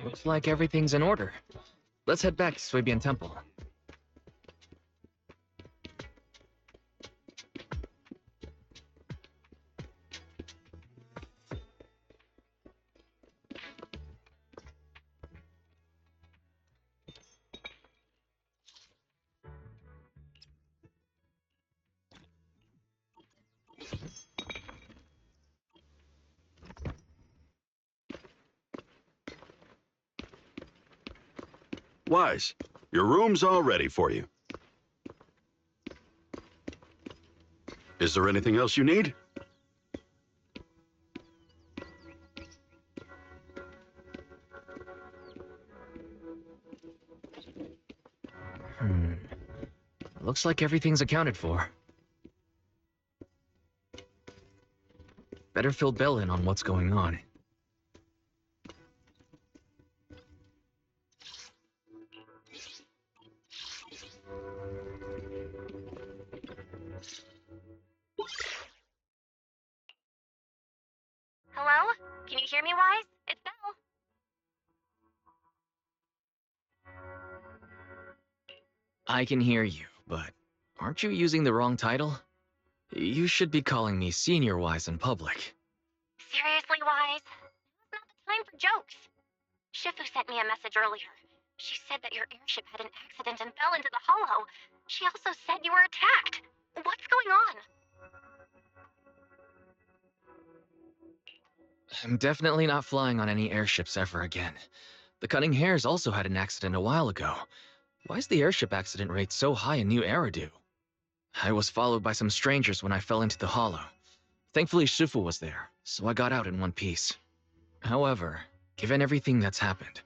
Looks like everything's in order. Let's head back to Swabian Temple. Wise, your room's all ready for you. Is there anything else you need? Looks like everything's accounted for. Better fill Bell in on what's going on. Hello? Can you hear me, Wise? It's Belle. I can hear you, but aren't you using the wrong title? You should be calling me Senior Wise in public. Seriously, Wise? Now's not the time for jokes. Shifu sent me a message earlier. She said that your airship had an accident and fell into the hollow. She also said you were attacked. What's going on? I'm definitely not flying on any airships ever again. The Cunning Hares also had an accident a while ago. Why is the airship accident rate so high in New Eridu? I was followed by some strangers when I fell into the hollow. Thankfully, Shifu was there, so I got out in one piece. However, given everything that's happened,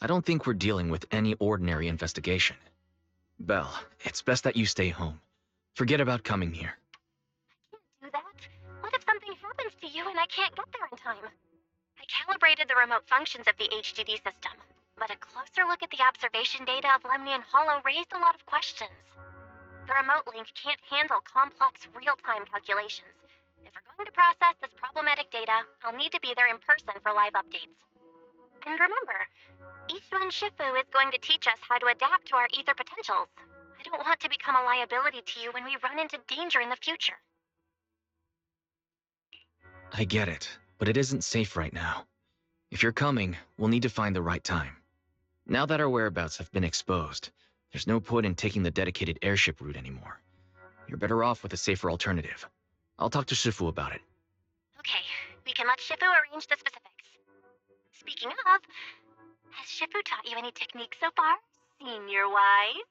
I don't think we're dealing with any ordinary investigation. Belle, it's best that you stay home. Forget about coming here. Do that? What if something happens to you and I can't get there in time? I calibrated the remote functions of the HDD system, but a closer look at the observation data of Lemnian Hollow raised a lot of questions. The remote link can't handle complex real-time calculations. If we're going to process this problematic data, I'll need to be there in person for live updates. And remember, Eastman Shifu is going to teach us how to adapt to our ether potentials. I don't want to become a liability to you when we run into danger in the future. I get it, but it isn't safe right now. If you're coming, we'll need to find the right time. Now that our whereabouts have been exposed, there's no point in taking the dedicated airship route anymore. You're better off with a safer alternative. I'll talk to Shifu about it. Okay, we can let Shifu arrange the specifics. Speaking of, Has Shifu taught you any techniques so far, Senior Wise?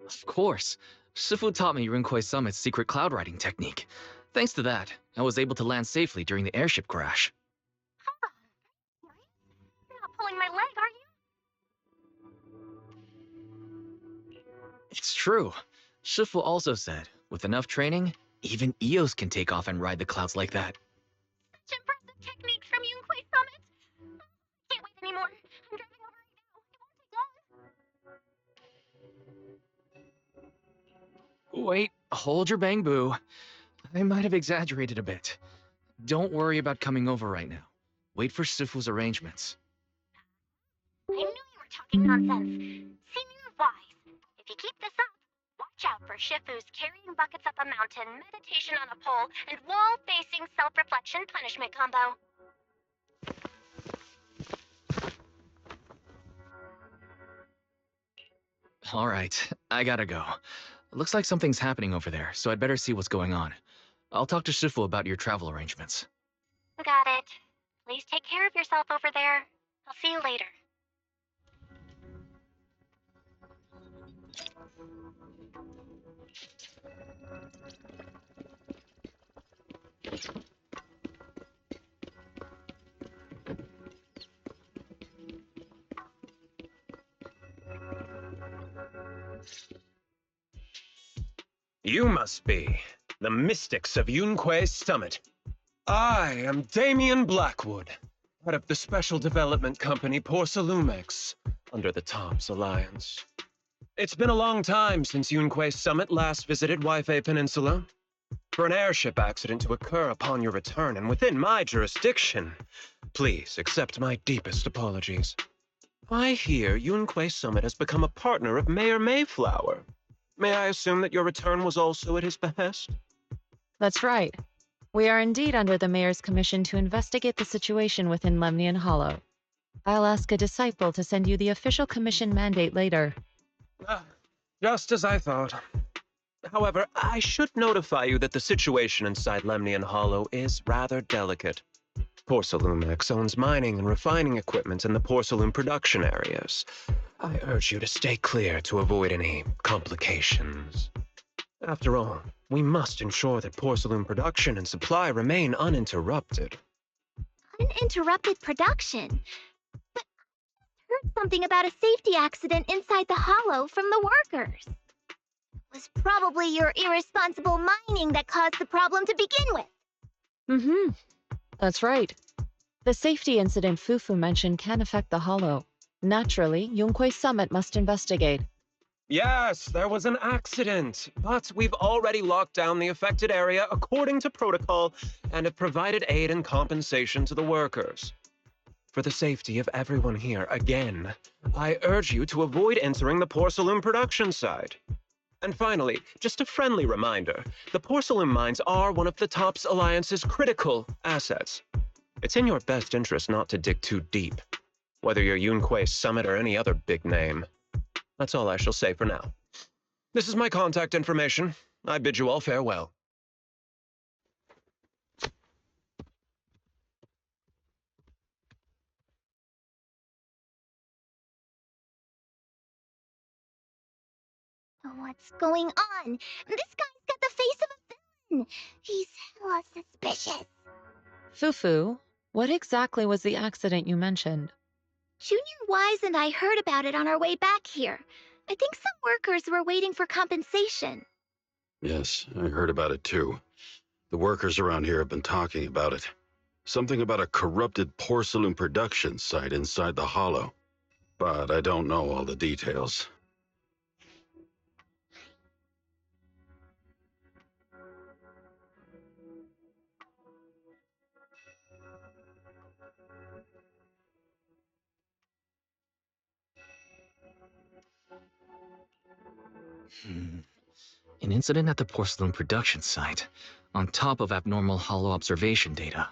Of course. Shifu taught me Runkoi Summit's secret cloud riding technique. Thanks to that, I was able to land safely during the airship crash. Hold on. You're not pulling my leg, are you? It's true. Shifu also said, with enough training, even Eos can take off and ride the clouds like that. Such impressive techniques from Yunquay Summit. I can't wait anymore. I'm driving over right now. It won't take long. Wait, hold your bamboo. I might have exaggerated a bit. Don't worry about coming over right now. Wait for Shifu's arrangements. I knew you were talking nonsense. Senior Wise, if you keep this up, watch out for Shifu's carrying buckets up a mountain, meditation on a pole, and wall-facing self-reflection punishment combo. All right, I gotta go. Looks like something's happening over there, so I'd better see what's going on. I'll talk to Shifu about your travel arrangements. Got it. Please take care of yourself over there. I'll see you later. You must be the mystics of Yunquay Summit. I am Damien Blackwood, head of the special development company Porcelumex, under the Tops Alliance. It's been a long time since Yunquay Summit last visited Waifei Peninsula. For an airship accident to occur upon your return and within my jurisdiction, please accept my deepest apologies. I hear Yunquay Summit has become a partner of Mayor Mayflower. May I assume that your return was also at his behest? That's right. We are indeed under the Mayor's commission to investigate the situation within Lemnian Hollow. I'll ask a disciple to send you the official commission mandate later. Just as I thought. However, I should notify you that the situation inside Lemnian Hollow is rather delicate. Porcelumex owns mining and refining equipment in the porcelain production areas. I urge you to stay clear to avoid any complications. After all, we must ensure that porcelain production and supply remain uninterrupted. Uninterrupted production? But I heard something about a safety accident inside the hollow from the workers. It was probably your irresponsible mining that caused the problem to begin with. That's right. The safety incident Fufu mentioned can affect the Hollow. Naturally, Yunquay Summit must investigate. Yes, there was an accident, but we've already locked down the affected area according to protocol and have provided aid and compensation to the workers. For the safety of everyone here, again, I urge you to avoid entering the porcelain production site. And finally, just a friendly reminder, the porcelain mines are one of the Tops Alliance's critical assets. It's in your best interest not to dig too deep, whether you're Yunquay Summit or any other big name. That's all I shall say for now. This is my contact information. I bid you all farewell. What's going on? This guy's got the face of a villain. He's hella suspicious. Fufu, what exactly was the accident you mentioned? Junior Wise and I heard about it on our way back here. I think some workers were waiting for compensation. Yes, I heard about it too. The workers around here have been talking about it. Something about a corrupted porcelain production site inside the hollow. But I don't know all the details. An incident at the porcelain production site, on top of abnormal hollow observation data.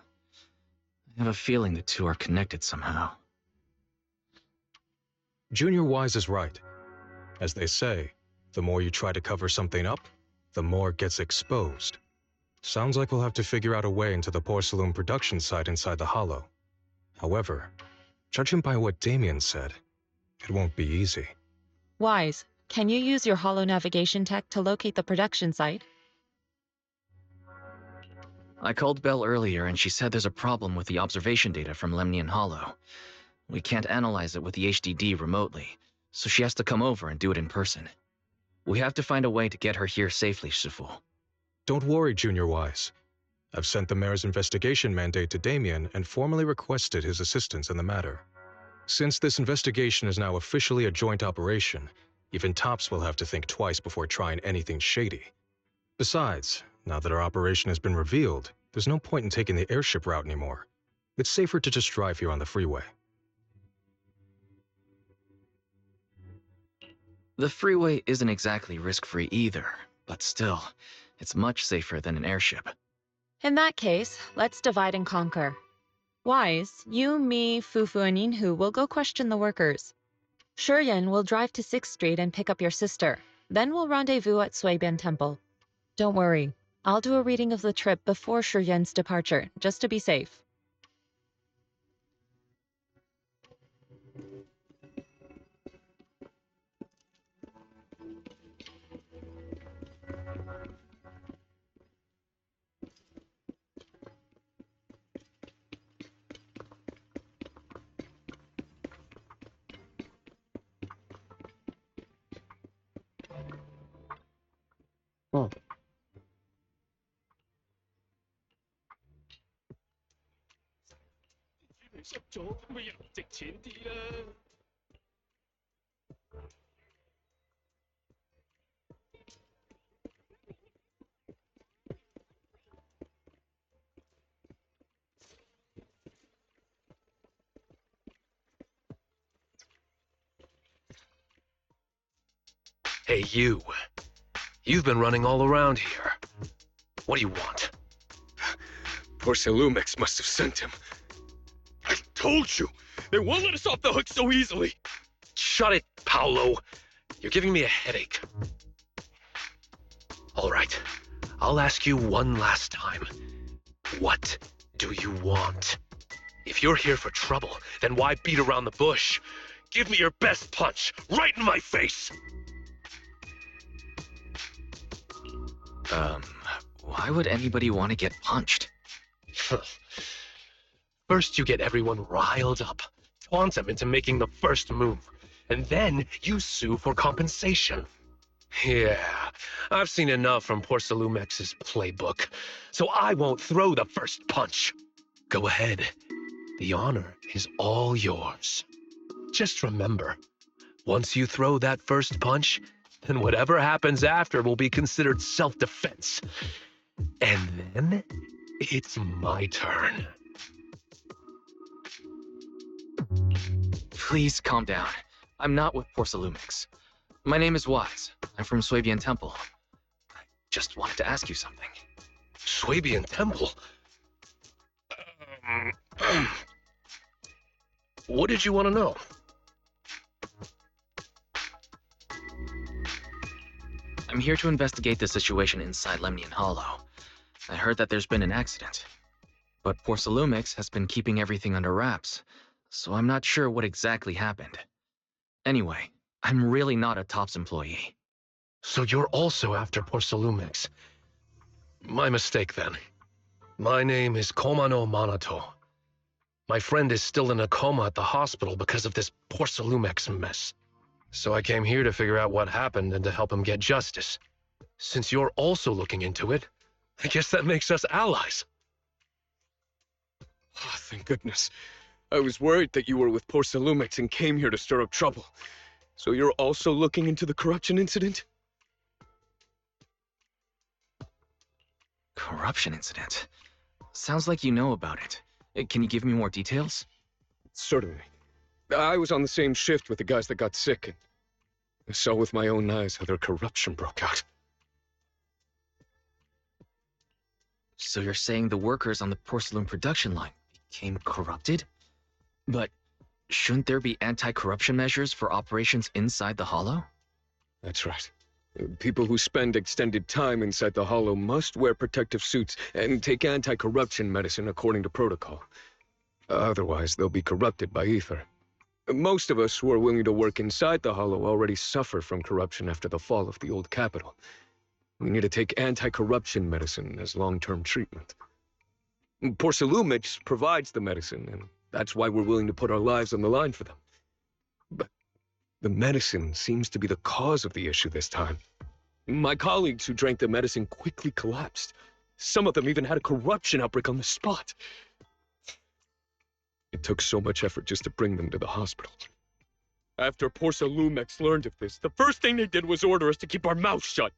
I have a feeling the two are connected somehow. Junior Wise is right. As they say, the more you try to cover something up, the more it gets exposed. Sounds like we'll have to figure out a way into the porcelain production site inside the Hollow. However, judging by what Damien said, it won't be easy. Wise, can you use your hollow navigation tech to locate the production site? I called Belle earlier and she said there's a problem with the observation data from Lemnian Hollow. We can't analyze it with the HDD remotely, so she has to come over and do it in person. We have to find a way to get her here safely, Shifu. Don't worry, Junior Wise. I've sent the mayor's investigation mandate to Damien and formally requested his assistance in the matter. Since this investigation is now officially a joint operation, even Tops will have to think twice before trying anything shady. Besides, now that our operation has been revealed, there's no point in taking the airship route anymore. It's safer to just drive here on the freeway. The freeway isn't exactly risk-free either, but still, it's much safer than an airship. In that case, let's divide and conquer. Wise, you, me, Fufu, and Yinhu will go question the workers. Shuryen will drive to 6th Street and pick up your sister. Then we'll rendezvous at Suibian Temple. Don't worry, I'll do a reading of the trip before Shuryen's departure, just to be safe. Oh. Hey, you. You've been running all around here. What do you want? Porcelumex must have sent him. I told you! They won't let us off the hook so easily! Shut it, Paolo. You're giving me a headache. All right, I'll ask you one last time. What do you want? If you're here for trouble, then why beat around the bush? Give me your best punch, right in my face! Why would anybody want to get punched? First, you get everyone riled up, taunt them into making the first move, and then you sue for compensation. Yeah, I've seen enough from Porcelumex's playbook, so I won't throw the first punch. Go ahead. The honor is all yours. Just remember, once you throw that first punch, then whatever happens after will be considered self-defense. And then, it's my turn. Please calm down. I'm not with Porcelumix. My name is Wise. I'm from Suibian Temple. I just wanted to ask you something. Suibian Temple? What did you want to know? I'm here to investigate the situation inside Lemnian Hollow. I heard that there's been an accident. But Porcelumix has been keeping everything under wraps, so I'm not sure what exactly happened. Anyway, I'm really not a TOPS employee. So you're also after Porcelumix. My mistake, then. My name is Komano Manato. My friend is still in a coma at the hospital because of this Porcelumix mess. So I came here to figure out what happened and to help him get justice. Since you're also looking into it, I guess that makes us allies. Oh, thank goodness. I was worried that you were with Porcelumix and came here to stir up trouble. So you're also looking into the corruption incident? Corruption incident? Sounds like you know about it. Can you give me more details? Certainly. I was on the same shift with the guys that got sick, and I saw with my own eyes how their corruption broke out. So you're saying the workers on the porcelain production line became corrupted? But shouldn't there be anti-corruption measures for operations inside the Hollow? That's right. People who spend extended time inside the Hollow must wear protective suits and take anti-corruption medicine according to protocol. Otherwise, they'll be corrupted by ether. Most of us who are willing to work inside the Hollow already suffer from corruption after the fall of the old capital. We need to take anti-corruption medicine as long-term treatment. Porcelumix provides the medicine, and that's why we're willing to put our lives on the line for them. But the medicine seems to be the cause of the issue this time. My colleagues who drank the medicine quickly collapsed. Some of them even had a corruption outbreak on the spot. It took so much effort just to bring them to the hospital. After Porcelumix learned of this, the first thing they did was order us to keep our mouths shut.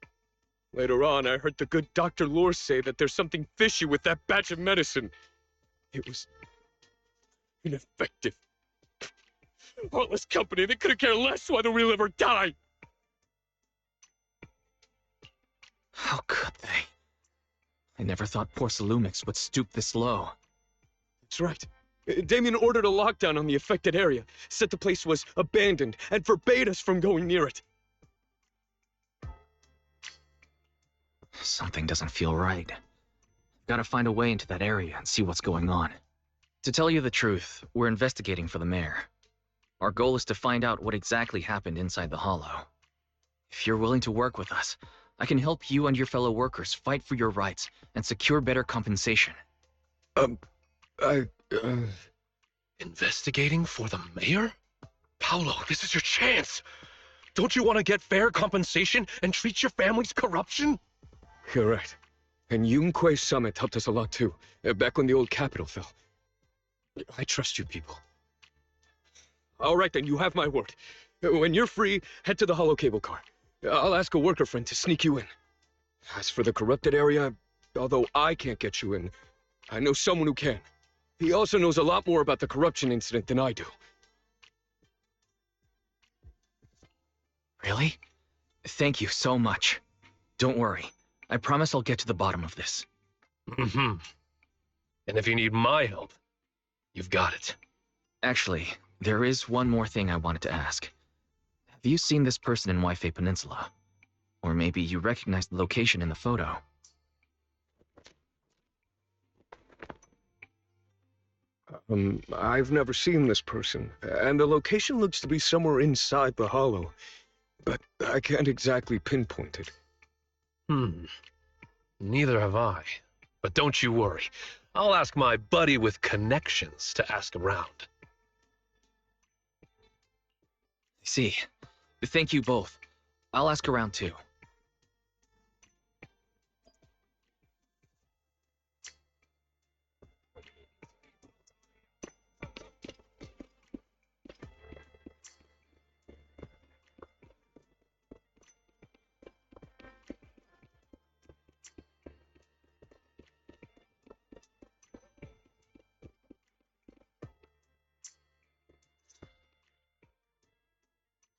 Later on, I heard the good Dr. Lore say that there's something fishy with that batch of medicine. It was ineffective. Heartless company, they couldn't care less whether we live or die. How could they? I never thought Porcelumix would stoop this low. That's right. Damien ordered a lockdown on the affected area, said the place was abandoned, and forbade us from going near it. Something doesn't feel right. Gotta find a way into that area and see what's going on. To tell you the truth, we're investigating for the mayor. Our goal is to find out what exactly happened inside the Hollow. If you're willing to work with us, I can help you and your fellow workers fight for your rights and secure better compensation. Investigating for the mayor? Paolo, this is your chance. Don't you want to get fair compensation and treat your family's corruption? You're right. And Yunque Summit helped us a lot too, back when the old capital fell. I trust you people. All right then, you have my word. When you're free, head to the Hollow cable car. I'll ask a worker friend to sneak you in. As for the corrupted area, although I can't get you in, I know someone who can. He also knows a lot more about the corruption incident than I do. Really? Thank you so much. Don't worry. I promise I'll get to the bottom of this. Mm-hmm. And if you need my help, you've got it. Actually, there is one more thing I wanted to ask. Have you seen this person in Waifei Peninsula? Or maybe you recognize the location in the photo. I've never seen this person, and the location looks to be somewhere inside the Hollow, but I can't exactly pinpoint it. Neither have I. But don't you worry. I'll ask my buddy with connections to ask around. I see. Thank you both. I'll ask around too.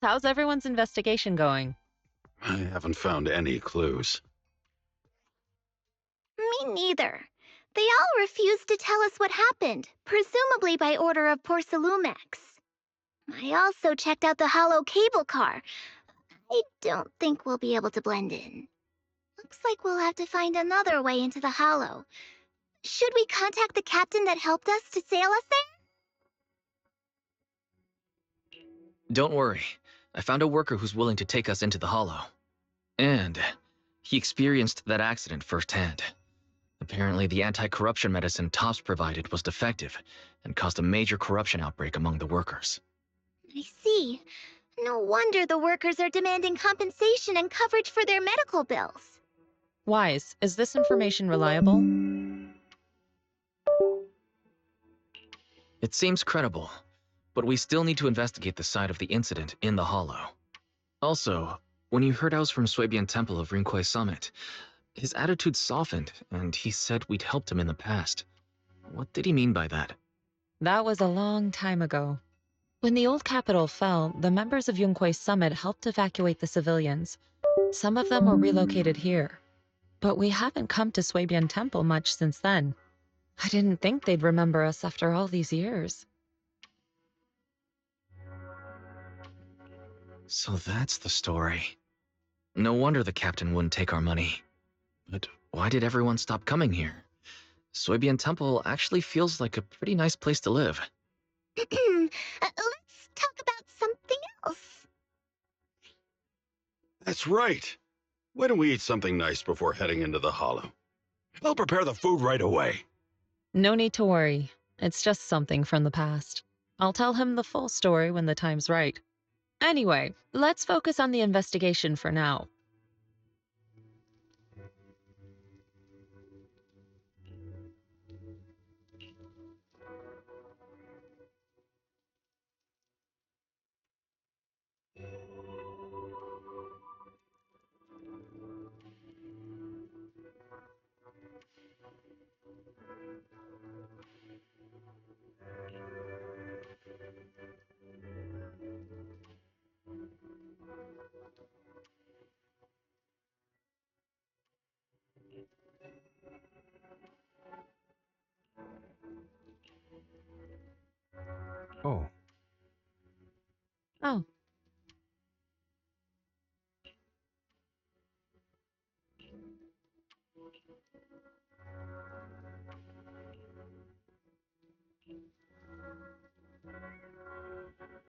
How's everyone's investigation going? I haven't found any clues. Me neither. They all refused to tell us what happened, presumably by order of Porcelumix. I also checked out the Hollow cable car. I don't think we'll be able to blend in. Looks like we'll have to find another way into the Hollow. Should we contact the captain that helped us to sail us there? Don't worry. I found a worker who's willing to take us into the Hollow. And he experienced that accident firsthand. Apparently, the anti-corruption medicine Tops provided was defective and caused a major corruption outbreak among the workers. I see. No wonder the workers are demanding compensation and coverage for their medical bills. Wise, is this information reliable? It seems credible, but we still need to investigate the side of the incident in the Hollow. Also, when you heard I was from Swabian Temple of Rinquai Summit, his attitude softened, and he said we'd helped him in the past. What did he mean by that? That was a long time ago. When the old capital fell, the members of Yunquai Summit helped evacuate the civilians. Some of them were relocated here. But we haven't come to Swabian Temple much since then. I didn't think they'd remember us after all these years. So that's the story. No wonder the captain wouldn't take our money. But why did everyone stop coming here? Soybean Temple actually feels like a pretty nice place to live. Let's talk about something else. That's right. Why don't we eat something nice before heading into the hollow? I'll prepare the food right away. No need to worry. It's just something from the past. I'll tell him the full story when the time's right. Anyway, let's focus on the investigation for now. Oh, Oh,